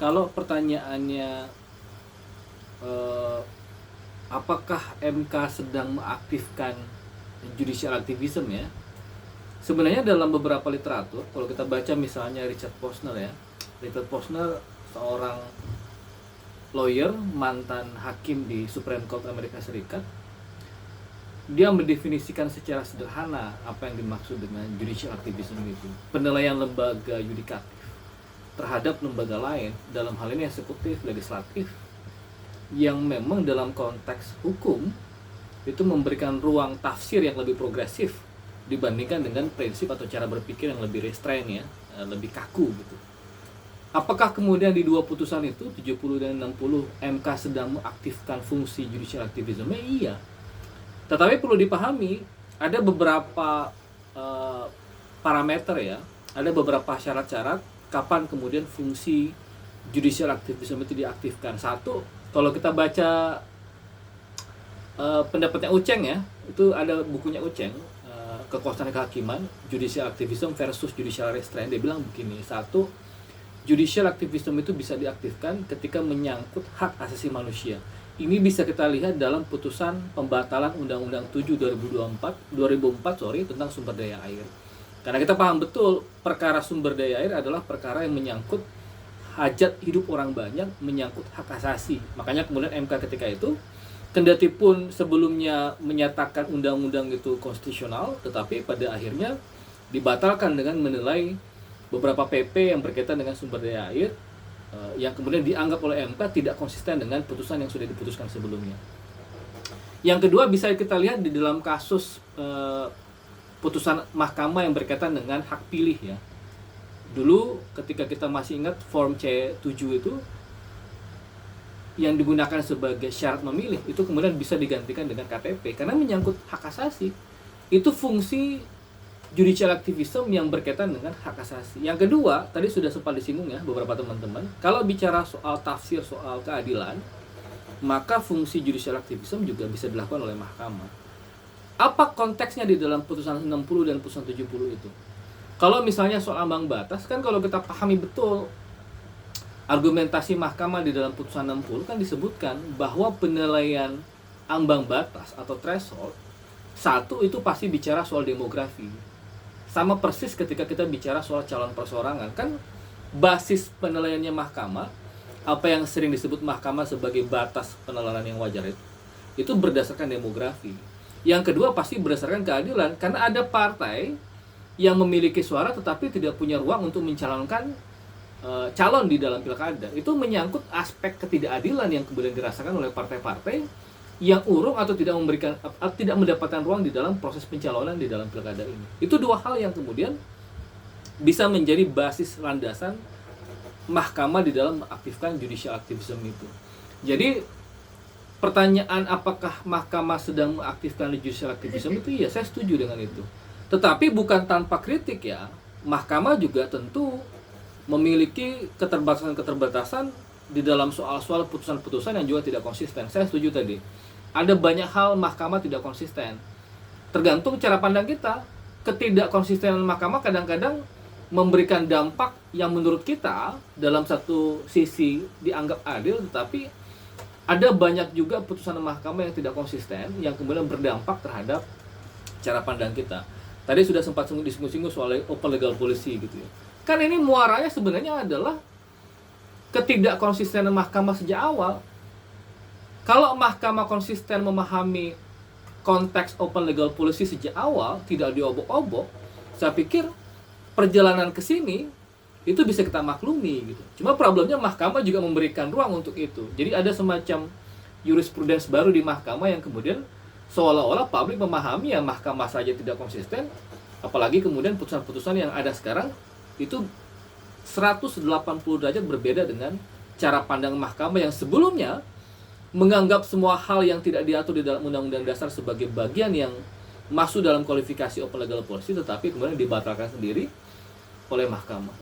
Kalau pertanyaannya, apakah MK sedang mengaktifkan judicial activism ya? Sebenarnya dalam beberapa literatur, kalau kita baca misalnya Richard Posner ya, Richard Posner seorang lawyer, mantan hakim di Supreme Court Amerika Serikat. Dia mendefinisikan secara sederhana apa yang dimaksud dengan judicial activism itu. Penilaian lembaga yudikatif terhadap lembaga lain, dalam hal ini eksekutif, legislatif, yang memang dalam konteks hukum itu memberikan ruang tafsir yang lebih progresif dibandingkan dengan prinsip atau cara berpikir yang lebih restrain ya, lebih kaku gitu. Apakah kemudian di dua putusan itu 70 dan 60 MK sedang mengaktifkan fungsi judicial activism? Iya. Tetapi perlu dipahami ada beberapa parameter ya, ada beberapa syarat-syarat kapan kemudian fungsi judicial activism itu diaktifkan. Satu, kalau kita baca pendapatnya Uceng ya, itu ada bukunya Uceng, Kekuasaan Kehakiman, Judicial Activism versus Judicial Restraint. Dia bilang begini, satu, judicial activism itu bisa diaktifkan ketika menyangkut hak asasi manusia. Ini bisa kita lihat dalam putusan pembatalan Undang-Undang 7 2004 tentang sumber daya air. Karena kita paham betul perkara sumber daya air adalah perkara yang menyangkut hajat hidup orang banyak, menyangkut hak asasi. Makanya kemudian MK ketika itu, kendati pun sebelumnya menyatakan undang-undang itu konstitusional, tetapi pada akhirnya dibatalkan dengan menilai beberapa PP yang berkaitan dengan sumber daya air yang kemudian dianggap oleh MK tidak konsisten dengan putusan yang sudah diputuskan sebelumnya. Yang kedua bisa kita lihat di dalam kasus putusan mahkamah yang berkaitan dengan hak pilih ya. Dulu ketika kita masih ingat form C7 itu yang digunakan sebagai syarat memilih itu kemudian bisa digantikan dengan KTP karena menyangkut hak asasi. Itu fungsi judicial activism yang berkaitan dengan hak asasi. Yang kedua, tadi sudah sempat disinggung ya beberapa teman-teman, kalau bicara soal tafsir, soal keadilan, maka fungsi judicial activism juga bisa dilakukan oleh mahkamah. Apa konteksnya di dalam putusan 60 dan putusan 70 itu? Kalau misalnya soal ambang batas, kan kalau kita pahami betul argumentasi mahkamah di dalam putusan 60 kan disebutkan bahwa penilaian ambang batas atau threshold, satu itu pasti bicara soal demografi. Sama persis ketika kita bicara soal calon perseorangan, kan basis penilaiannya mahkamah, apa yang sering disebut mahkamah sebagai batas penilaian yang wajar itu berdasarkan demografi. Yang kedua pasti berdasarkan keadilan, karena ada partai yang memiliki suara tetapi tidak punya ruang untuk mencalonkan calon di dalam pilkada. Itu menyangkut aspek ketidakadilan yang kemudian dirasakan oleh partai-partai yang urung atau tidak mendapatkan ruang di dalam proses pencalonan di dalam pilkada ini. Itu dua hal yang kemudian bisa menjadi basis landasan mahkamah di dalam mengaktifkan judicial activism itu. Jadi pertanyaan apakah mahkamah sedang mengaktifkan judicial activism itu, ya saya setuju dengan itu. Tetapi bukan tanpa kritik ya. Mahkamah juga tentu memiliki keterbatasan di dalam soal-soal putusan-putusan yang juga tidak konsisten. Saya setuju tadi. Ada banyak hal mahkamah tidak konsisten. Tergantung cara pandang kita. Ketidakkonsistenan mahkamah kadang-kadang memberikan dampak yang menurut kita dalam satu sisi dianggap adil, tetapi ada banyak juga putusan mahkamah yang tidak konsisten yang kemudian berdampak terhadap cara pandang kita. Tadi sudah sempat disinggung soal open legal policy gitu ya. Kan ini muaranya sebenarnya adalah ketidakkonsistenan mahkamah sejak awal. Kalau mahkamah konsisten memahami konteks open legal policy sejak awal, tidak diobok-obok, saya pikir perjalanan ke sini itu bisa kita maklumi gitu. Cuma problemnya mahkamah juga memberikan ruang untuk itu. Jadi ada semacam jurisprudens baru di mahkamah yang kemudian seolah-olah publik memahami ya mahkamah saja tidak konsisten, apalagi kemudian putusan-putusan yang ada sekarang itu 180 derajat berbeda dengan cara pandang mahkamah yang sebelumnya menganggap semua hal yang tidak diatur di dalam Undang-Undang Dasar sebagai bagian yang masuk dalam kualifikasi open legal policy, tetapi kemudian dibatalkan sendiri oleh mahkamah.